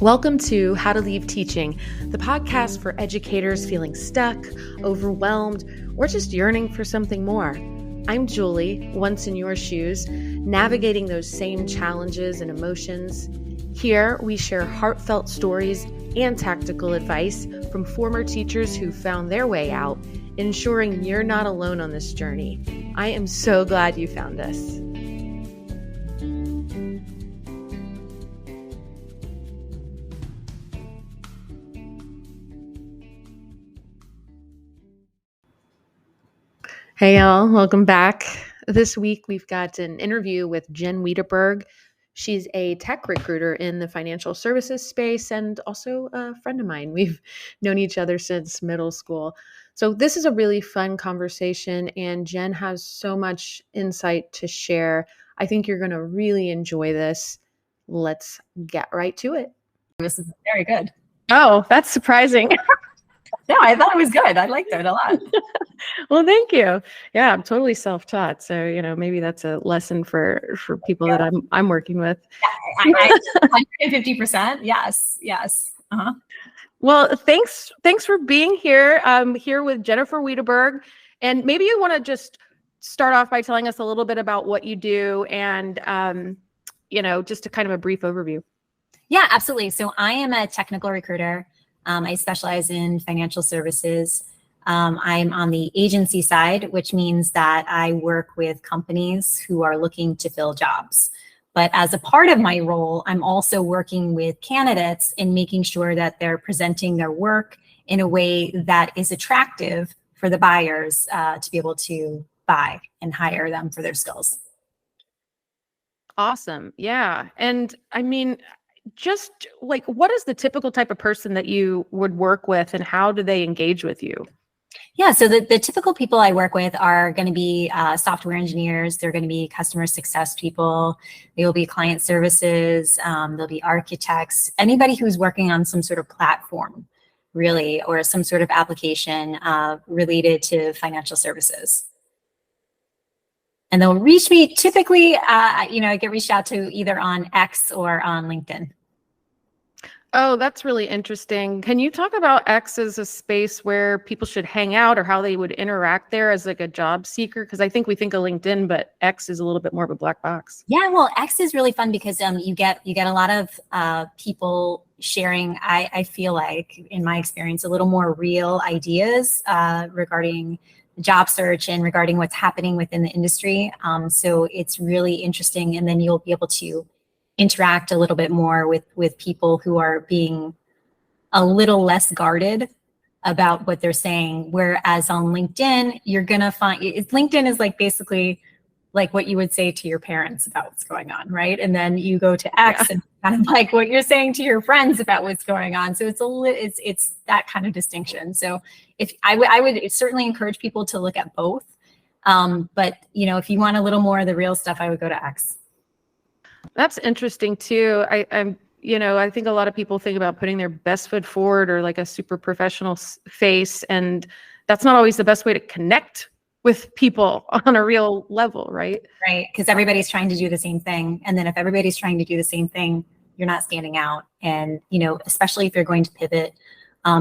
Welcome to How to Leave Teaching, the podcast for educators feeling stuck, overwhelmed, or just yearning for something more. I'm Julie, once in your shoes, navigating those same challenges and emotions. Here, we share heartfelt stories and tactical advice from former teachers who found their way out, ensuring you're not alone on this journey. I am so glad you found us. Hey y'all, welcome back. This week we've got an interview with Jen Widerberg. She's a tech recruiter in the financial services space and also a friend of mine. We've known each other since middle school. So this is a really fun conversation and Jen has so much insight to share. I think you're going to really enjoy this. Let's get right to it. This is very good. Oh, that's surprising. No, I thought it was good. I liked it a lot. Well, thank you. Yeah, I'm totally self-taught. So, maybe that's a lesson for people that I'm working with. 150%. Yes. Uh-huh. Well, thanks for being here. I'm here with Jennifer Widerberg. And maybe you want to just start off by telling us a little bit about what you do and, just a kind of a brief overview. Yeah, absolutely. So I am a technical recruiter. I specialize in financial services. I'm on the agency side, which means that I work with companies who are looking to fill jobs. But as a part of my role, I'm also working with candidates in making sure that they're presenting their work in a way that is attractive for the buyers to be able to buy and hire them for their skills. Awesome. Yeah. And I mean, just like, what is the typical type of person that you would work with and how do they engage with you? Yeah, so the typical people I work with are going to be software engineers. They're going to be customer success people. They will be client services. They'll be architects, anybody who's working on some sort of platform, really, or some sort of application related to financial services. And they'll reach me typically, I get reached out to either on X or on LinkedIn. Oh, that's really interesting. Can you talk about X as a space where people should hang out or how they would interact there as like a job seeker? Because I think we think of LinkedIn, but X is a little bit more of a black box. Yeah, well, X is really fun because you get a lot of people sharing, I feel like, in my experience, a little more real ideas regarding job search and regarding what's happening within the industry. So it's really interesting. And then you'll be able to interact a little bit more with people who are being a little less guarded about what they're saying. Whereas on LinkedIn, you're going to find LinkedIn is like basically like what you would say to your parents about what's going on, right? And then you go to X and kind of like what you're saying to your friends about what's going on. So it's that kind of distinction. So if I would certainly encourage people to look at both. But if you want a little more of the real stuff, I would go to X. That's interesting too. I think a lot of people think about putting their best foot forward or like a super professional face, and that's not always the best way to connect with people on a real level, right? Right, because everybody's trying to do the same thing. And then if everybody's trying to do the same thing, you're not standing out. And, especially if you're going to pivot,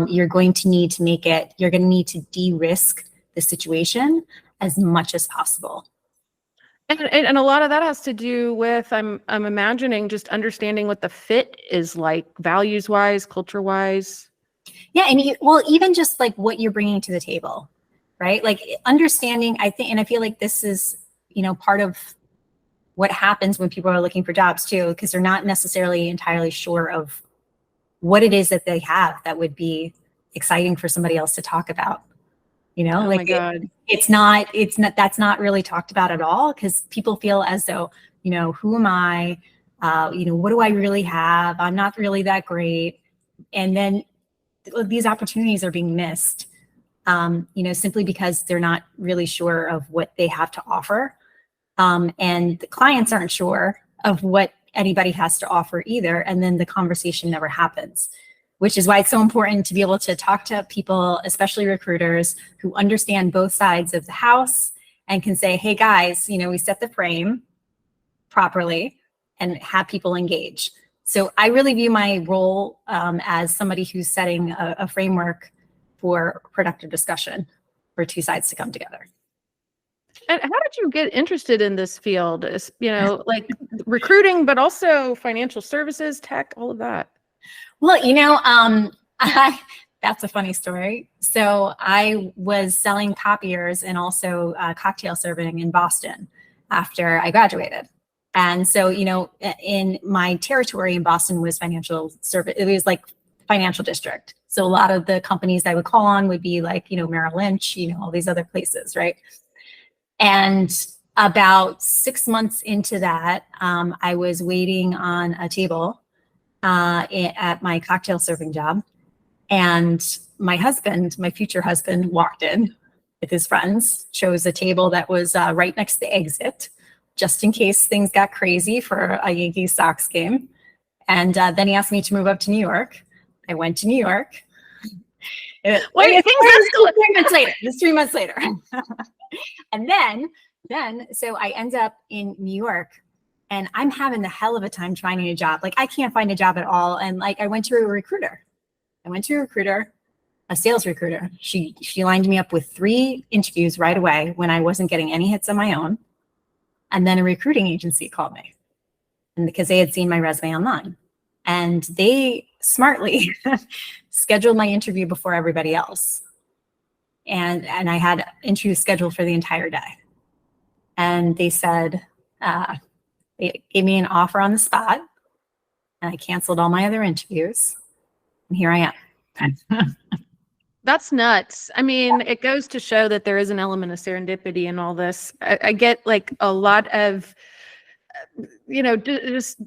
you're going to need to de-risk the situation as much as possible. And a lot of that has to do with, I'm imagining, just understanding what the fit is like, values-wise, culture-wise. Yeah, and even just like what you're bringing to the table, right? Like understanding, I think, and I feel like this is, part of what happens when people are looking for jobs too, because they're not necessarily entirely sure of what it is that they have that would be exciting for somebody else to talk about. Oh my God. That's not really talked about at all because people feel as though, who am I? What do I really have? I'm not really that great. And then these opportunities are being missed, simply because they're not really sure of what they have to offer. And the clients aren't sure of what anybody has to offer either. And then the conversation never happens. Which is why it's so important to be able to talk to people, especially recruiters, who understand both sides of the house and can say, hey guys, we set the frame properly and have people engage. So I really view my role as somebody who's setting a framework for productive discussion for two sides to come together. And how did you get interested in this field? Like recruiting, but also financial services, tech, all of that? Well, that's a funny story. So I was selling copiers and also cocktail serving in Boston after I graduated. And so, in my territory in Boston was financial service. It was like financial district. So a lot of the companies I would call on would be like, Merrill Lynch, all these other places, right? And about 6 months into that, I was waiting on a table at my cocktail serving job. And my future husband, walked in with his friends, chose a table that was right next to the exit, just in case things got crazy for a Yankees Sox game. And then he asked me to move up to New York. I went to New York. Wait, things 3 months later. And then, so I end up in New York, and I'm having the hell of a time finding a job. Like, I can't find a job at all. And like, I went to a recruiter, a sales recruiter. She lined me up with 3 interviews right away when I wasn't getting any hits on my own. And then a recruiting agency called me, and because they had seen my resume online, and they smartly scheduled my interview before everybody else. And I had interviews scheduled for the entire day. And they said, they gave me an offer on the spot, and I canceled all my other interviews. And here I am. That's nuts. I mean, it goes to show that there is an element of serendipity in all this. I get like a lot of, just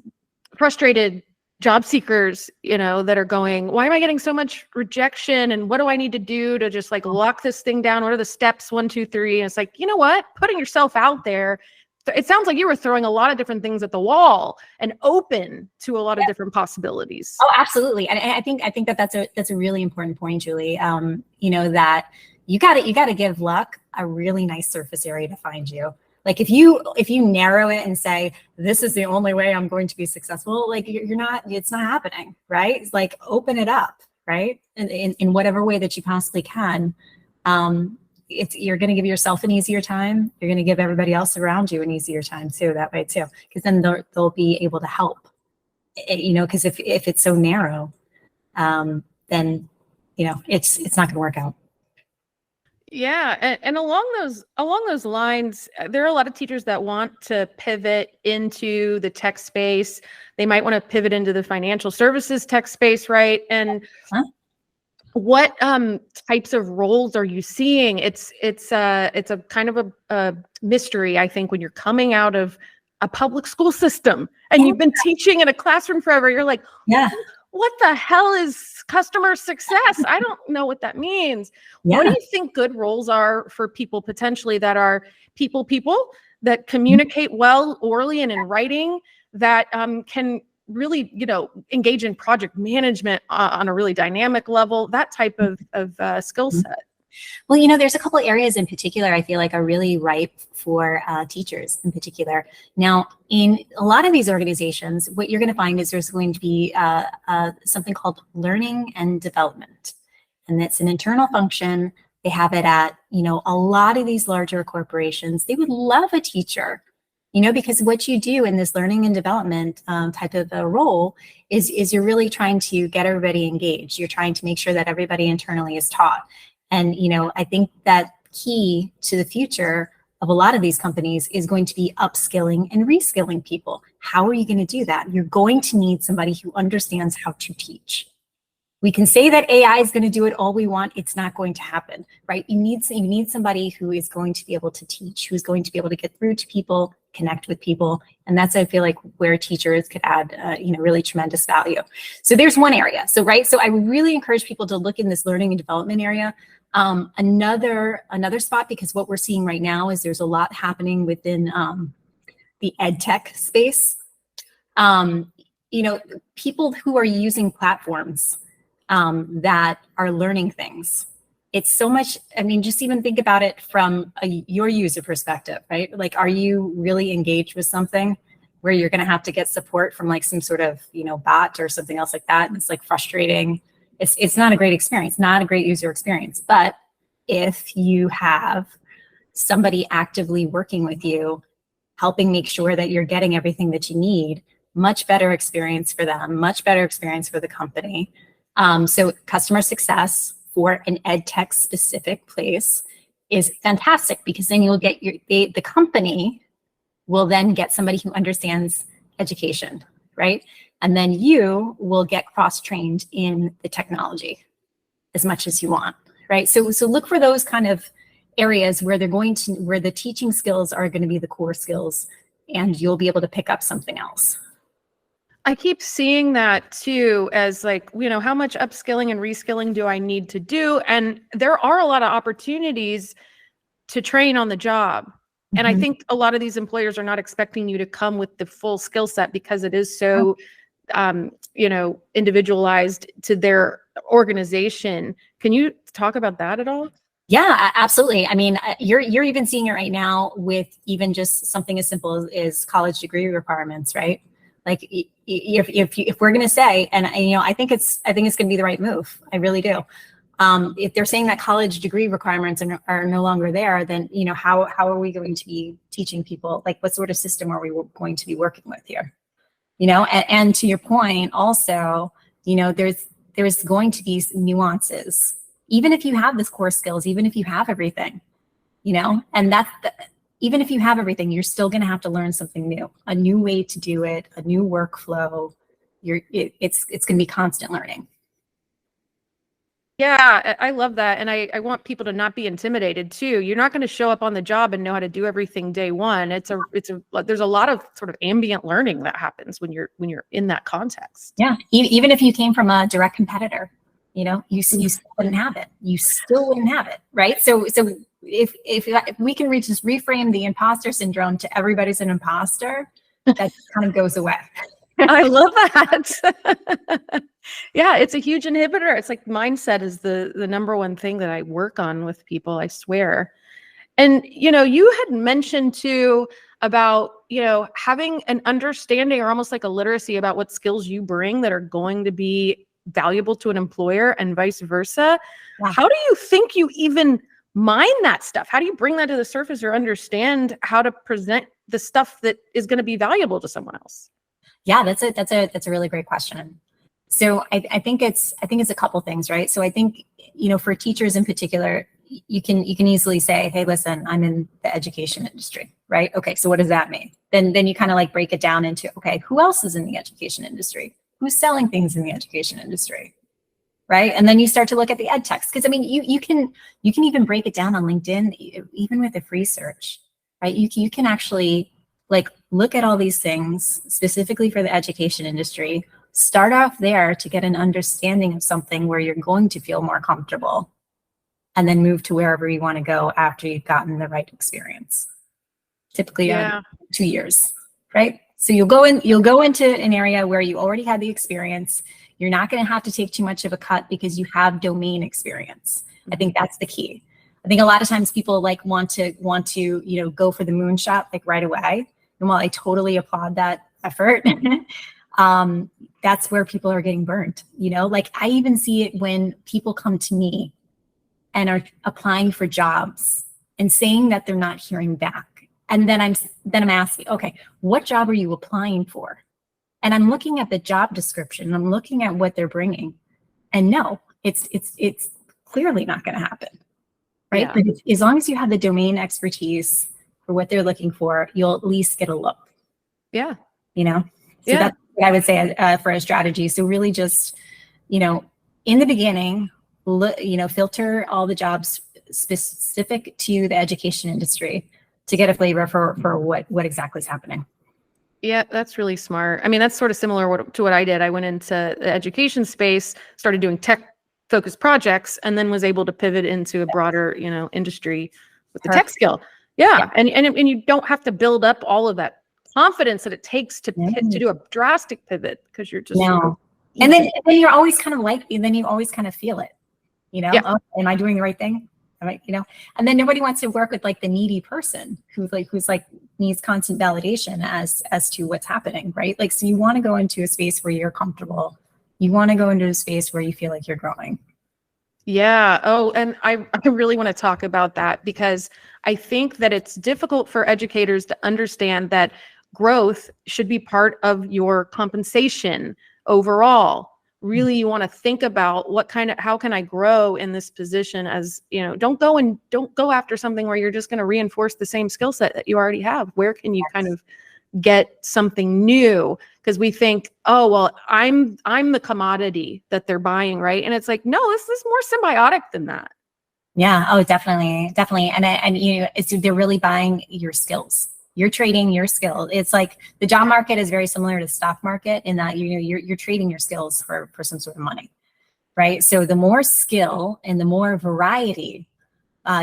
frustrated job seekers, that are going, why am I getting so much rejection? And what do I need to do to just like lock this thing down? What are the steps? 1, 2, 3. And it's like, you know what? Putting yourself out there. It sounds like you were throwing a lot of different things at the wall and open to a lot of different possibilities. Oh, absolutely. And I think that's a really important point, Julie. That you gotta give luck a really nice surface area to find you. Like if you narrow it and say, this is the only way I'm going to be successful, like it's not happening, right? It's like, open it up, right? In whatever way that you possibly can. You're going to give yourself an easier time. You're going to give everybody else around you an easier time too, that way too. Because then they'll be able to help, because if it's so narrow, then, it's not going to work out. Yeah. And along those lines, there are a lot of teachers that want to pivot into the tech space. They might want to pivot into the financial services tech space, right? And what types of roles are you seeing? It's a kind of a mystery, I think, when you're coming out of a public school system and you've been teaching in a classroom forever. You're like, what the hell is customer success? I don't know what that means. What do you think good roles are for people potentially that are people that communicate well orally and in writing, that can really, engage in project management on a really dynamic level, that type of skill set? Well, there's a couple of areas in particular I feel like are really ripe for teachers in particular. Now, in a lot of these organizations, what you're going to find is there's going to be something called learning and development. And that's an internal function. They have it at, a lot of these larger corporations. They would love a teacher, because what you do in this learning and development type of a role is you're really trying to get everybody engaged. You're trying to make sure that everybody internally is taught. And, I think that key to the future of a lot of these companies is going to be upskilling and reskilling people. How are you going to do that? You're going to need somebody who understands how to teach. We can say that AI is going to do it all we want. It's not going to happen, right? You need somebody who is going to be able to teach, who's going to be able to get through to people, connect with people. And that's, I feel like, where teachers could add, really tremendous value. So there's one area. So I really encourage people to look in this learning and development area. Another spot, because what we're seeing right now is there's a lot happening within the ed tech space. People who are using platforms that are learning things. It's so much, just even think about it from your user perspective, right? Like, are you really engaged with something where you're going to have to get support from like some sort of, bot or something else like that. And it's like frustrating. It's not a great experience, not a great user experience. But if you have somebody actively working with you, helping make sure that you're getting everything that you need, much better experience for them, much better experience for the company. So customer success for an ed tech specific place is fantastic, because then you'll get the company will then get somebody who understands education, right? And then you will get cross-trained in the technology as much as you want, right? So look for those kind of areas where where the teaching skills are going to be the core skills, and you'll be able to pick up something else. I keep seeing that too, as like, how much upskilling and reskilling do I need to do? And there are a lot of opportunities to train on the job. And I think a lot of these employers are not expecting you to come with the full skill set, because it is so, individualized to their organization. Can you talk about that at all? Yeah, absolutely. I mean, you're even seeing it right now with even just something as simple as college degree requirements, right? Like if we're going to say, and I think it's going to be the right move. I really do. If they're saying that college degree requirements are no longer there, then, how are we going to be teaching people? Like, what sort of system are we going to be working with here? And to your point also, there's going to be nuances, even if you have this core skills, even if you have everything, and even if you have everything, you're still going to have to learn something new, a new way to do it, a new workflow. It's going to be constant learning. Yeah, I love that. And I want people to not be intimidated too. You're not going to show up on the job and know how to do everything day one. There's a lot of sort of ambient learning that happens when you're in that context. Yeah. Even if you came from a direct competitor, you still wouldn't have it. You still wouldn't have it. Right. So if we can just reframe the imposter syndrome to everybody's an imposter, that kind of goes away. I love that. Yeah, it's a huge inhibitor. It's like mindset is the number one thing that I work on with people, I swear. And, you had mentioned too about, having an understanding or almost like a literacy about what skills you bring that are going to be valuable to an employer and vice versa. Yeah. How do you think you even mine that stuff? How do you bring that to the surface or understand how to present the stuff that is going to be valuable to someone else? Yeah, that's a really great question. So I think it's a couple things, right? So I think, for teachers in particular, you can easily say, hey, listen, I'm in the education industry, right? Okay, so what does that mean? Then you kind of like break it down into, okay, who else is in the education industry? Who's selling things in the education industry? Right? And then you start to look at the ed techs, because I mean, you can even break it down on LinkedIn, even with a free search, right? You can actually like look at all these things specifically for the education industry, start off there to get an understanding of something where you're going to feel more comfortable, and then move to wherever you want to go after you've gotten the right experience. Typically 2 years, right? So you'll go into an area where you already had the experience. You're not going to have to take too much of a cut because you have domain experience. I think that's the key. I think a lot of times people like want to go for the moonshot like right away. And while I totally applaud that effort, that's where people are getting burnt. Like I even see it when people come to me and are applying for jobs and saying that they're not hearing back. And then I'm asking, okay, what job are you applying for? And I'm looking at the job description. I'm looking at what they're bringing, and no, it's clearly not going to happen, right? Yeah. But as long as you have the domain expertise for what they're looking for, you'll at least get a look. Yeah. So that's what I would say for a strategy. So really just, in the beginning, filter all the jobs specific to the education industry to get a flavor for what exactly is happening. Yeah, that's really smart. I mean, that's sort of similar to what I did. I went into the education space, started doing tech-focused projects, and then was able to pivot into a broader, industry with the tech skill. Yeah. And you don't have to build up all of that confidence that it takes to do a drastic pivot, because you're just and then you're always kind of you always kind of feel it. Oh, am I doing the right thing? right? And then nobody wants to work with like the needy person who's like needs constant validation as to what's happening, right? Like, so you want to go into a space where you're comfortable. You want to go into a space where you feel like you're growing. Yeah. Oh, and I really want to talk about that, because I think that it's difficult for educators to understand that growth should be part of your compensation overall. Really, you want to think about how can I grow in this position? As don't go after something where you're just going to reinforce the same skill set that you already have. Where can you kind of get something new? Because we think, oh, well, I'm the commodity that they're buying, right? And it's like, no, this is more symbiotic than that. Yeah. Oh, definitely. And they're really buying your skills. You're trading your skill. It's like the job market is very similar to the stock market in that you're trading your skills for some sort of money, right? So the more skill and the more variety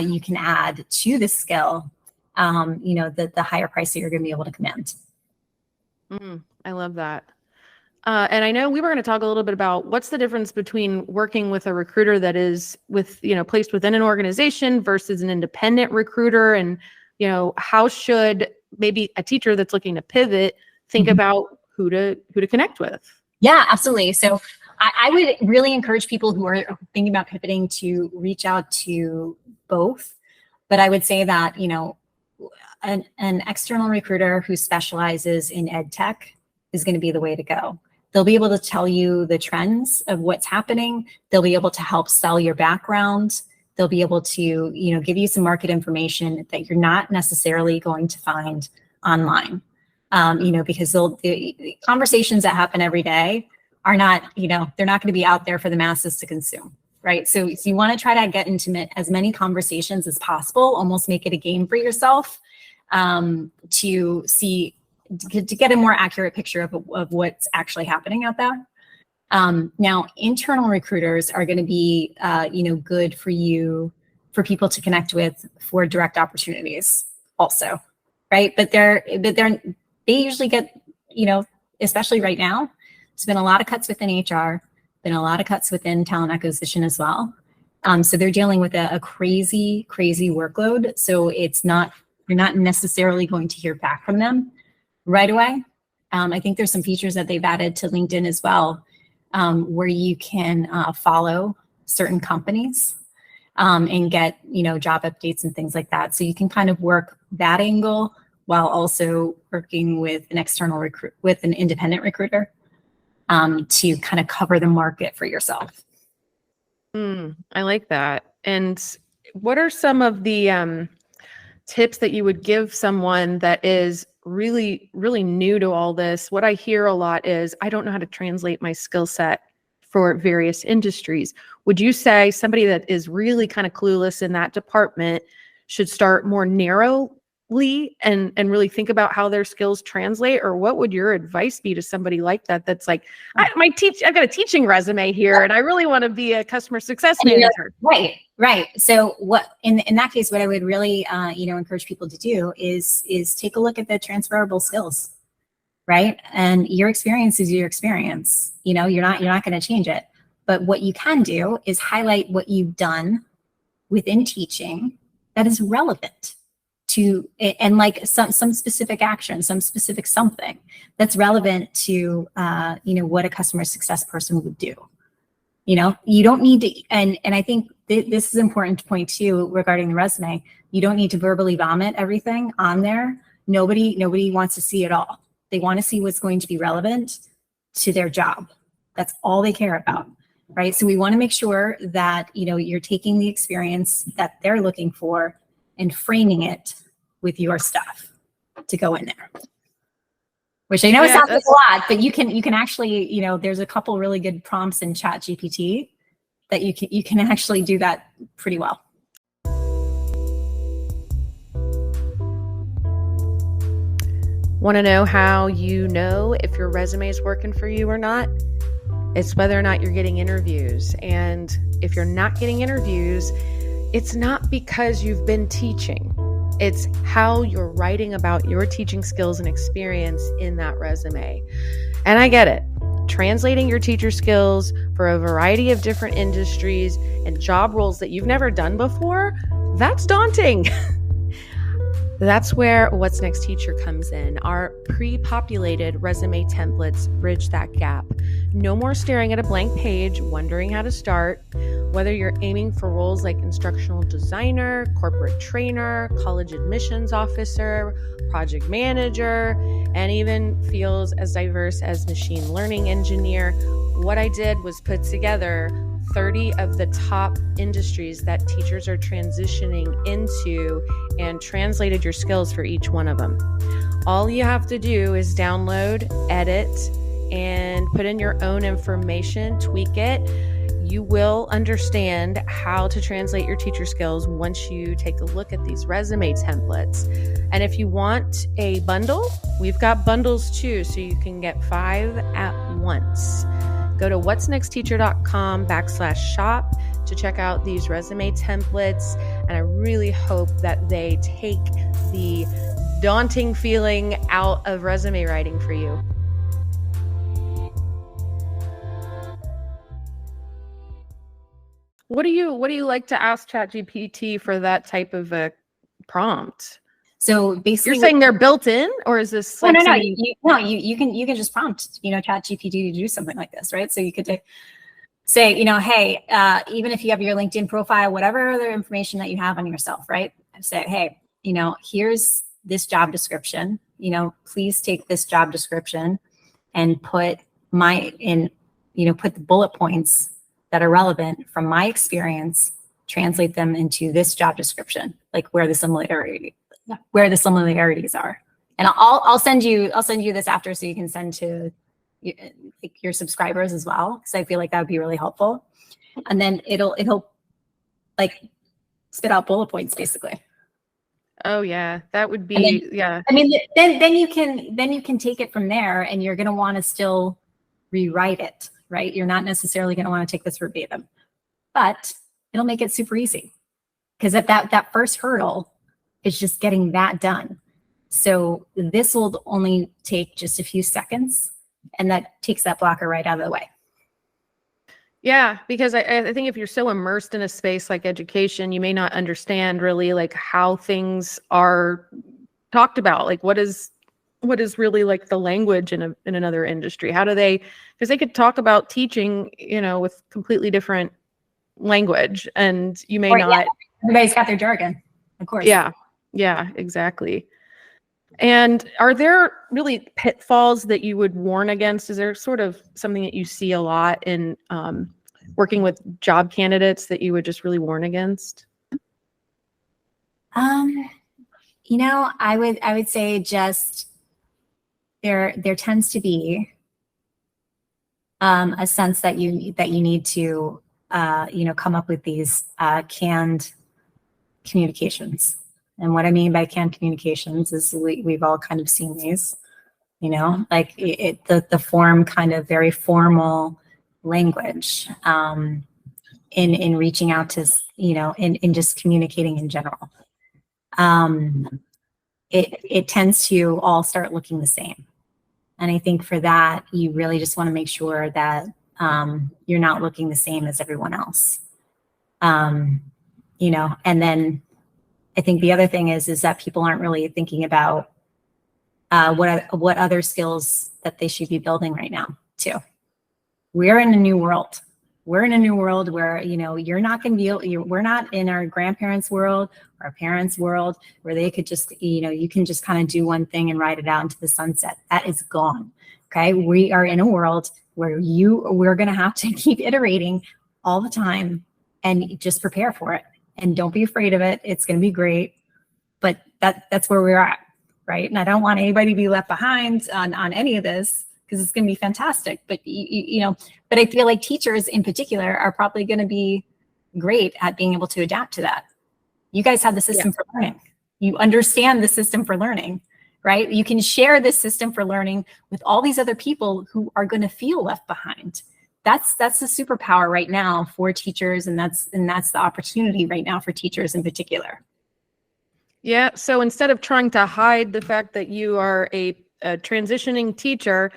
you can add to the skill, the higher price that you're going to be able to command. I love that. And I know we were going to talk a little bit about what's the difference between working with a recruiter that is placed within an organization versus an independent recruiter, and how should maybe a teacher that's looking to pivot think about who to connect with? Yeah, absolutely. So I would really encourage people who are thinking about pivoting to reach out to both. But I would say that, an external recruiter who specializes in ed tech is going to be the way to go. They'll be able to tell you the trends of what's happening. They'll be able to help sell your background. They'll be able to, give you some market information that you're not necessarily going to find online, because the conversations that happen every day are not, they're not going to be out there for the masses to consume, right? So you want to try to get into as many conversations as possible, almost make it a game for yourself, to get a more accurate picture of what's actually happening out there. Now, internal recruiters are going to be, good for people to connect with for direct opportunities also, right? But they usually get, especially right now, there's been a lot of cuts within HR, been a lot of cuts within talent acquisition as well. So they're dealing with a crazy, crazy workload. So you're not necessarily going to hear back from them right away. I think there's some features that they've added to LinkedIn as well, where you can follow certain companies and get job updates and things like that. So you can kind of work that angle while also working with an independent recruiter to kind of cover the market for yourself. I like that. And what are some of the tips that you would give someone that is really, really new to all this? What I hear a lot is, I don't know how to translate my skill set for various industries. Would you say somebody that is really kind of clueless in that department should start more narrowly and really think about how their skills translate? Or what would your advice be to somebody like that that's like, I've got a teaching resume here and I really want to be a customer success manager? Right. So what in that case, what I would really encourage people to do is take a look at the transferable skills, right? And your experience is your experience. You're not going to change it. But what you can do is highlight what you've done within teaching that is relevant to, and like some specific action, some specific something that's relevant to what a customer success person would do. You don't need to, and I think this is an important point too regarding the resume. You don't need to verbally vomit everything on there. Nobody wants to see it all. They want to see what's going to be relevant to their job. That's all they care about, right? So we want to make sure that you're taking the experience that they're looking for and framing it with your stuff to go in there. Which I know sounds like a lot, but you can actually, there's a couple really good prompts in ChatGPT that you can actually do that pretty well. Want to know how you know if your resume is working for you or not? It's whether or not you're getting interviews. And if you're not getting interviews, it's not because you've been teaching. It's how you're writing about your teaching skills and experience in that resume. And I get it. translating your teacher skills for a variety of different industries and job roles that you've never done before, that's daunting. That's where What's Next Teacher comes in. Our pre-populated resume templates bridge that gap. No more staring at a blank page, wondering how to start. Whether you're aiming for roles like instructional designer, corporate trainer, college admissions officer, project manager, and even fields as diverse as machine learning engineer, what I did was put together 30 of the top industries that teachers are transitioning into and translated your skills for each one of them. All you have to do is download, edit, and put in your own information, tweak it. You will understand how to translate your teacher skills once you take a look at these resume templates. And if you want a bundle, we've got bundles too, so you can get 5 at once. Go to whatsnextteacher.com/shop to check out these resume templates. And I really hope that they take the daunting feeling out of resume writing for you. What do you like to ask ChatGPT for that type of a prompt? So basically, you're saying they're built in, or is this like no? You can just prompt ChatGPT to do something like this, right? So you could say hey, even if you have your LinkedIn profile, whatever other information that you have on yourself, right? Say, hey, here's this job description. Please take this job description and put put the bullet points that are relevant from my experience, translate them into this job description, like where the similarities are. And I'll send you this after, so you can send to your subscribers as well, because I feel like that would be really helpful. And then it'll like spit out bullet points basically. Oh yeah, that would be yeah. I mean, then you can take it from there, and you're going to want to still rewrite it, right? You're not necessarily going to want to take this verbatim, but it'll make it super easy, because at that first hurdle is just getting that done. So this will only take just a few seconds, and that takes that blocker right out of the way. Yeah, because I think if you're so immersed in a space like education, you may not understand really like how things are talked about. Like what is really like the language in another industry? How do they, because they could talk about teaching, with completely different language, and you may not. Yeah. Everybody's got their jargon, of course. Yeah, exactly. And are there really pitfalls that you would warn against? Is there sort of something that you see a lot in working with job candidates that you would just really warn against? I would say just there tends to be a sense that you need to come up with these canned communications. And what I mean by canned communications is we've all kind of seen these, like the form, kind of very formal language in reaching out to, in just communicating in general. It tends to all start looking the same. And I think for that, you really just want to make sure that you're not looking the same as everyone else. And then I think the other thing is that people aren't really thinking about what other skills that they should be building right now too. We're in a new world. We're in a new world where, you're not going to be, we're not in our grandparents' world, or our parents' world, where they could just, you can just kind of do one thing and ride it out into the sunset. That is gone. Okay. We are in a world where we're going to have to keep iterating all the time, and just prepare for it. And don't be afraid of it. It's going to be great. But that's where we're at, right? And I don't want anybody to be left behind on any of this, because it's going to be fantastic. But but I feel like teachers in particular are probably going to be great at being able to adapt to that. You guys have the system for learning. You understand the system for learning, right? You can share this system for learning with all these other people who are going to feel left behind. That's the superpower right now for teachers, and that's the opportunity right now for teachers in particular. Yeah. So instead of trying to hide the fact that you are a transitioning teacher,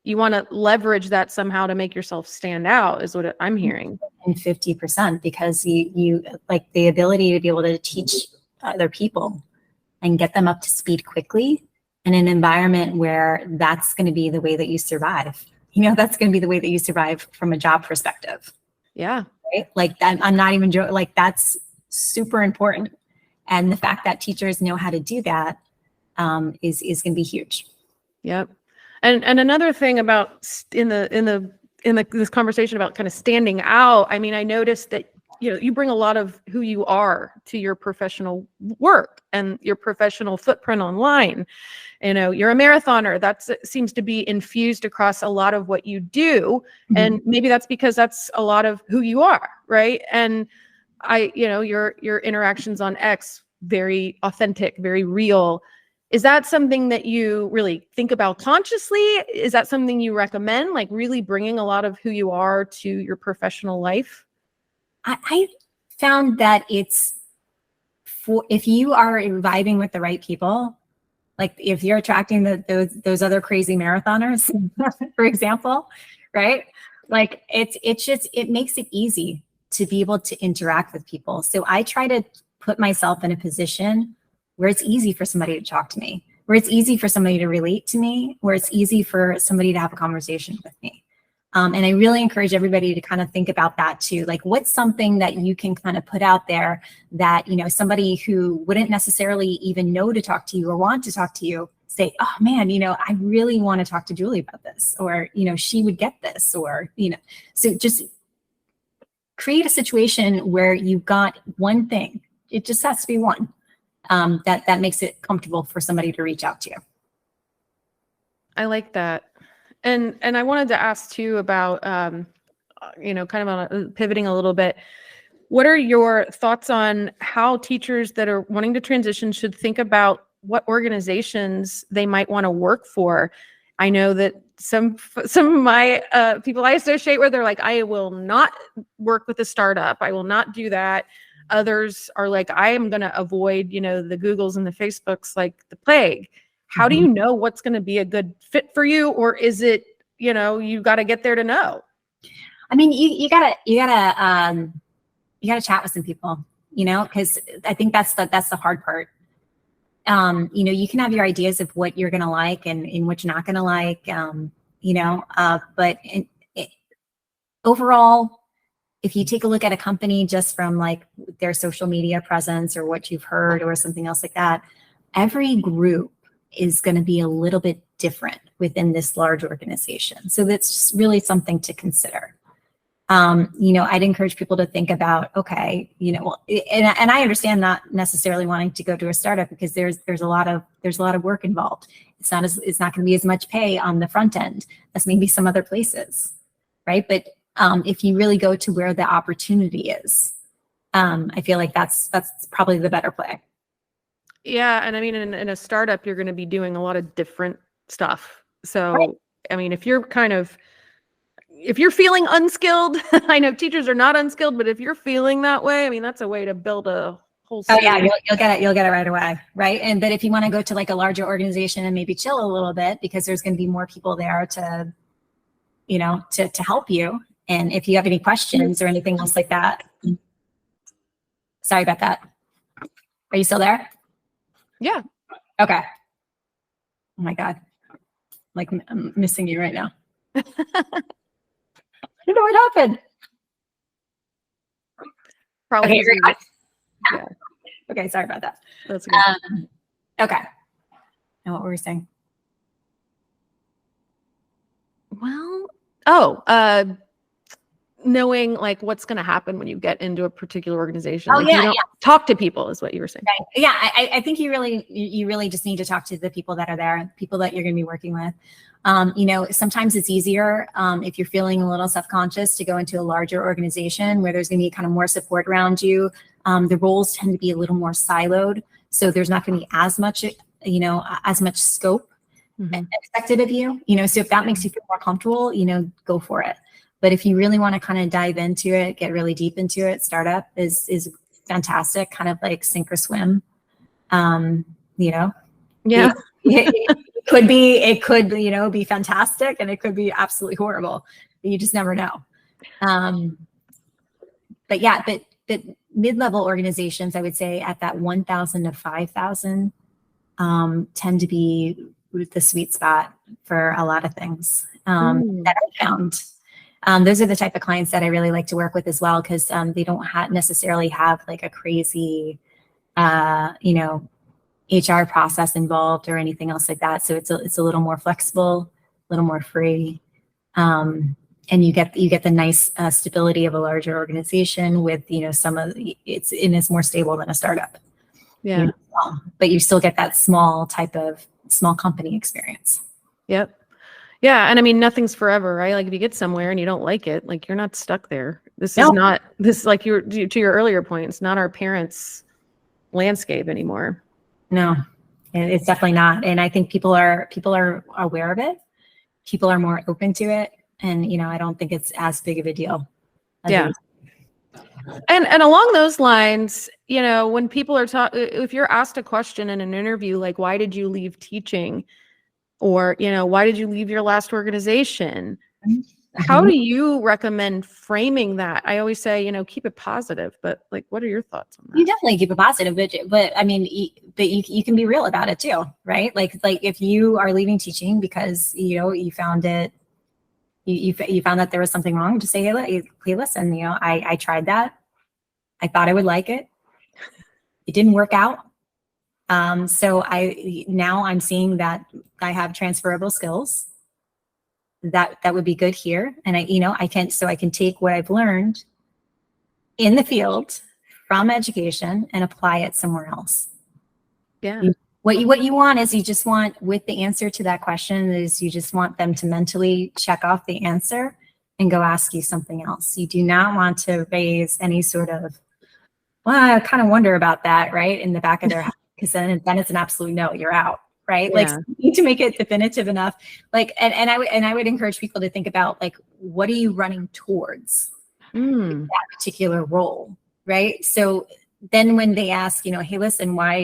you want to leverage that somehow to make yourself stand out is what I'm hearing. And 50%, because you like the ability to be able to teach other people and get them up to speed quickly in an environment where that's going to be the way that you survive. That's going to be the way that you survive from a job perspective. Yeah. Right? Like that, I'm not even joking. Like that's super important. And the fact that teachers know how to do that is going to be huge. Yep. And another thing about this conversation about kind of standing out, I mean, I noticed that, you bring a lot of who you are to your professional work and your professional footprint online. You're a marathoner. That seems to be infused across a lot of what you do. Mm-hmm. And maybe that's because that's a lot of who you are, right? And your interactions on X, very authentic, very real. Is that something that you really think about consciously? Is that something you recommend, like really bringing a lot of who you are to your professional life? I found that it's if you are vibing with the right people, like if you're attracting those other crazy marathoners, for example, right? Like it makes it easy to be able to interact with people. So I try to put myself in a position where it's easy for somebody to talk to me, where it's easy for somebody to relate to me, where it's easy for somebody to have a conversation with me. And I really encourage everybody to kind of think about that too. Like, what's something that you can kind of put out there that, somebody who wouldn't necessarily even know to talk to you or want to talk to you, say, oh man, I really want to talk to Julie about this, or, she would get this, or, so just create a situation where you've got one thing. It just has to be one that makes it comfortable for somebody to reach out to you. I like that. And I wanted to ask too about, kind of on pivoting a little bit. What are your thoughts on how teachers that are wanting to transition should think about what organizations they might want to work for? I know that some of my people I associate with, they're like, I will not work with a startup. I will not do that. Others are like, I am going to avoid, the Googles and the Facebooks like the plague. How do you know what's going to be a good fit for you? Or is it, you got to get there to know? I mean, you gotta chat with some people, because I think that's the hard part. You can have your ideas of what you're going to like and what you're not going to like, but overall, if you take a look at a company just from like their social media presence or what you've heard or something else like that, every group is going to be a little bit different within this large organization. So that's just really something to consider. I'd encourage people to think about, okay, and I understand not necessarily wanting to go to a startup because there's a lot of work involved. It's not going to be as much pay on the front end as maybe some other places, right? But if you really go to where the opportunity is, I feel like that's probably the better play. Yeah. And I mean, in a startup, you're going to be doing a lot of different stuff. So, right. I mean, if you're feeling unskilled, I know teachers are not unskilled, but if you're feeling that way, I mean, that's a way to build a whole series. Oh yeah, you'll get it right away. Right. But if you want to go to like a larger organization and maybe chill a little bit because there's going to be more people there to help you. And if you have any questions or anything else like that. Sorry about that. Are you still there? Yeah. Okay. Oh my God. Like I'm missing you right now. I don't know what happened. Probably. Okay, yeah. Okay, sorry about that. That's good. Okay. And what were we saying? Well, knowing like what's going to happen when you get into a particular organization. Oh, like, yeah, talk to people is what you were saying. Right. Yeah, I think you really just need to talk to the people that are there, people that you're going to be working with. Sometimes it's easier if you're feeling a little self-conscious to go into a larger organization where there's going to be kind of more support around you. The roles tend to be a little more siloed, so there's not going to be as much scope expected of you. So if that makes you feel more comfortable, go for it. But if you really want to kind of dive into it, get really deep into it, startup is fantastic, kind of like sink or swim. Yeah. You it could, be fantastic, and it could be absolutely horrible. You just never know. But yeah, but mid-level organizations, I would say at that 1,000 to 5,000 tend to be the sweet spot for a lot of things that I found. Those are the type of clients that I really like to work with as well, because they don't necessarily have like a crazy, HR process involved or anything else like that. So it's a little more flexible, a little more free, and you get the nice stability of a larger organization with it's more stable than a startup. Yeah. But you still get that small company experience. Yep. Yeah. And I mean, nothing's forever, right? Like if you get somewhere and you don't like it, like you're not stuck there. This is not like to your earlier point, it's not our parents' landscape anymore. No, it's definitely not. And I think people are aware of it. People are more open to it. And, I don't think it's as big of a deal. Yeah. And along those lines, when people are if you're asked a question in an interview, like, why did you leave teaching? Or, why did you leave your last organization? How do you recommend framing that? I always say, keep it positive, but like, what are your thoughts on that? You definitely keep it positive, but I mean, but you can be real about it too, right? Like if you are leaving teaching because, you found it, you found that there was something wrong, just say, hey, listen, I tried that. I thought I would like it. It didn't work out. So I'm seeing that I have transferable skills that would be good here. And I can take what I've learned in the field from education and apply it somewhere else. Yeah. What you want is you just want, with the answer to that question, is you just want them to mentally check off the answer and go ask you something else. You do not want to raise any sort of, well, I kind of wonder about that, right, in the back of their head, because then it's an absolute no, you're out, right? Yeah. Like, you need to make it definitive enough. Like, and I would encourage people to think about, like, what are you running towards in that particular role, right? So then when they ask, hey, listen, why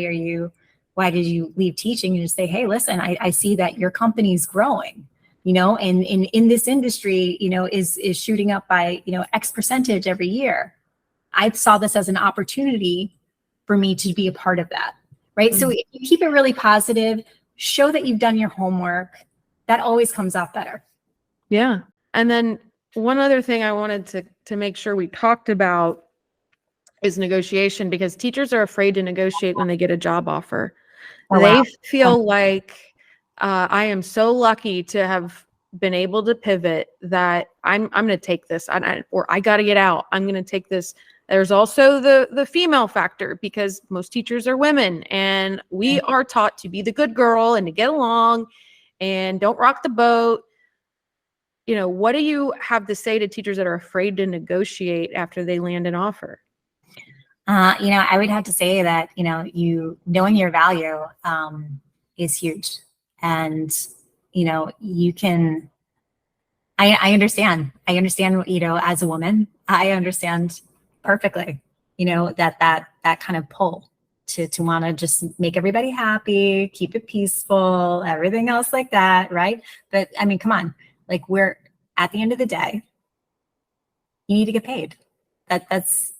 did you leave teaching? You just say, hey, listen, I see that your company's growing, and in this industry, is shooting up by, X percentage every year. I saw this as an opportunity for me to be a part of that, right? So if you keep it really positive, show that you've done your homework, that always comes out better. Yeah. And then one other thing I wanted to make sure we talked about is negotiation, because teachers are afraid to negotiate when they get a job offer. They feel like I am so lucky to have been able to pivot that I'm going to take this, or I got to get out. I'm going to take this. There's also the female factor, because most teachers are women, and we are taught to be the good girl and to get along and don't rock the boat. What do you have to say to teachers that are afraid to negotiate after they land an offer? I would have to say that, knowing your value is huge. And, you can, I understand, as a woman, I understand perfectly, that kind of pull to want to just make everybody happy, keep it peaceful, everything else like that, right? But I mean, come on, like, we're at the end of the day, you need to get paid. That's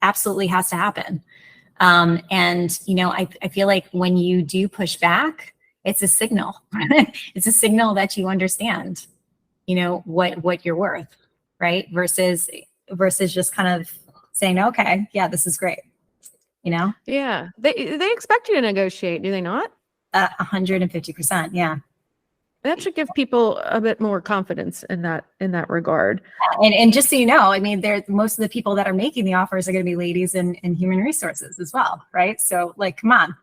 absolutely has to happen. And, I feel like when you do push back, it's a signal. It's a signal that you understand, what you're worth, right? Versus just kind of saying, okay, yeah, this is great. Yeah. They expect you to negotiate, do they not? 150%. Yeah. That should give people a bit more confidence in that regard. And just so you know, I mean, most of the people that are making the offers are going to be ladies in human resources as well, right? So, like, come on.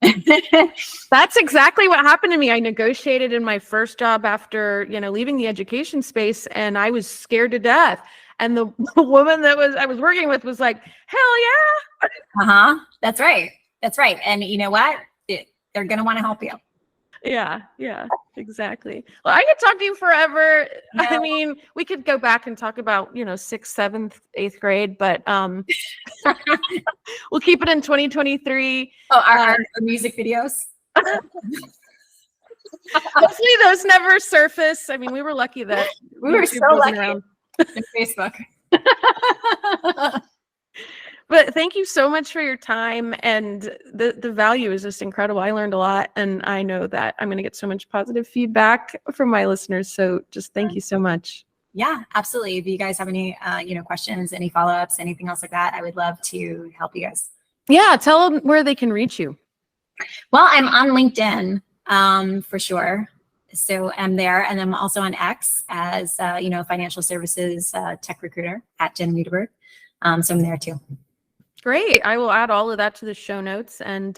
That's exactly what happened to me. I negotiated in my first job after, leaving the education space, and I was scared to death. And the woman that I was working with was like, hell yeah. That's right. That's right. And you know what? They're going to want to help you. Yeah, exactly. Well, I could talk to you forever. No. I mean, we could go back and talk about, 6th, 7th, 8th grade, but we'll keep it in 2023. Oh, our music videos. Hopefully those never surface. I mean, we were lucky that we were YouTube so wasn't lucky around. in Facebook. But thank you so much for your time, and the value is just incredible. I learned a lot, and I know that I'm going to get so much positive feedback from my listeners. So just thank you so much. Yeah, absolutely. If you guys have any, questions, any follow-ups, anything else like that, I would love to help you guys. Yeah, tell them where they can reach you. Well, I'm on LinkedIn for sure. So I'm there, and I'm also on X as financial services tech recruiter at Jen Widerberg. So I'm there too. Great. I will add all of that to the show notes. And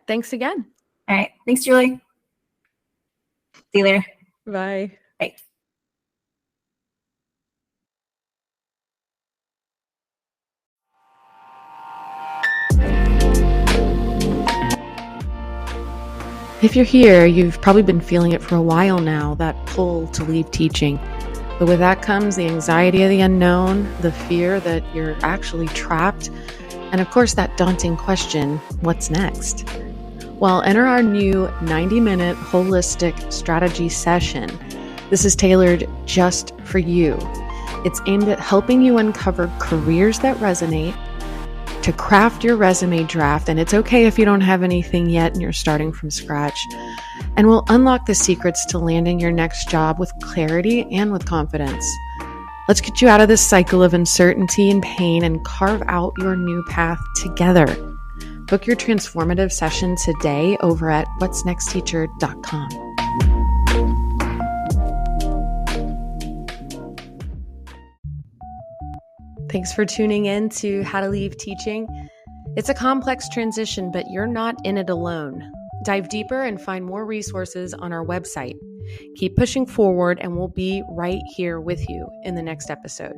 thanks again. All right. Thanks, Julie. See you later. Bye. Bye. If you're here, you've probably been feeling it for a while now, that pull to leave teaching. But with that comes the anxiety of the unknown, the fear that you're actually trapped, and of course that daunting question, what's next? Well, enter our new 90-minute holistic strategy session. This is tailored just for you. It's aimed at helping you uncover careers that resonate, to craft your resume draft, and it's okay if you don't have anything yet and you're starting from scratch, and we'll unlock the secrets to landing your next job with clarity and with confidence. Let's get you out of this cycle of uncertainty and pain and carve out your new path together. Book your transformative session today over at whatsnextteacher.com. Thanks for tuning in to How to Leave Teaching. It's a complex transition, but you're not in it alone. Dive deeper and find more resources on our website. Keep pushing forward, and we'll be right here with you in the next episode.